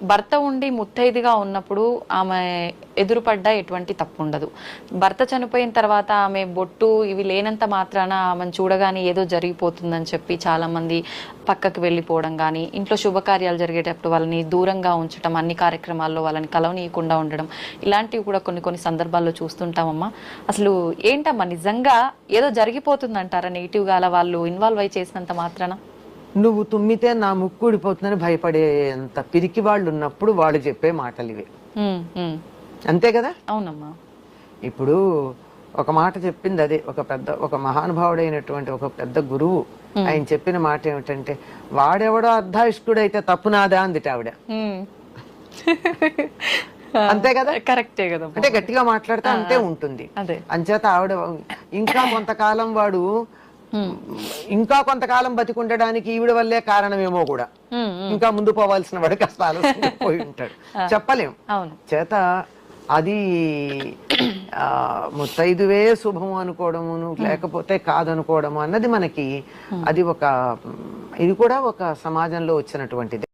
భర్త ఉండి ముత్తైదుగా ఉన్నప్పుడు ఆమె ఎదురుపడ్డా ఎటువంటి తప్పు ఉండదు. భర్త చనిపోయిన తర్వాత ఆమె బొట్టు ఇవి లేనంత మాత్రాన ఆమెను చూడగానే ఏదో జరిగిపోతుందని చెప్పి చాలా మంది పక్కకు వెళ్ళిపోవడం కానీ, ఇంట్లో శుభకార్యాలు జరిగేటప్పుడు వాళ్ళని దూరంగా ఉంచడం, అన్ని కార్యక్రమాల్లో వాళ్ళని కలవనీయకుండా ఉండడం, ఇలాంటివి కూడా కొన్ని కొన్ని సందర్భాల్లో చూస్తుంటామమ్మా. అసలు ఏంటమ్మా నిజంగా ఏదో జరిగిపోతుందంటారా నెగిటివ్గా అలా వాళ్ళు ఇన్వాల్వ్ అయి చేసినంత మాత్రాన? నువ్వు తుమ్మితే నా ముక్కు ఊడిపోతుందని భయపడేంత పిరికి వాళ్ళు ఉన్నప్పుడు వాళ్ళు చెప్పే మాటలు ఇవే. అంతే కదా? అవునమ్మా. ఇప్పుడు ఒక మాట చెప్పింది అదే, ఒక మహానుభావుడైనటువంటి ఒక పెద్ద గురువు ఆయన చెప్పిన మాట ఏమిటంటే, వాడెవడో అర్ధాయుష్కుడైతే తప్పు నాదా అందిట ఆవిడ. అంతే కదా? కరెక్టే కదా. అంటే గట్టిగా మాట్లాడితే అంతే ఉంటుంది. అంచేత ఆవిడ ఇంకా కొంతకాలం వాడు ఇంకా కొంతకాలం బతికుండడానికి ఈవిడ వల్లే కారణమేమో కూడా, ఇంకా ముందు పోవాల్సిన వాడు కాస్త ఆలస్యంగా పోయి ఉంటాడు, చెప్పలేం. చేత అది ముత్తైదువే శుభం అనుకోవడము లేకపోతే కాదనుకోవడము అన్నది మనకి అది ఇది కూడా ఒక సమాజంలో వచ్చినటువంటిది.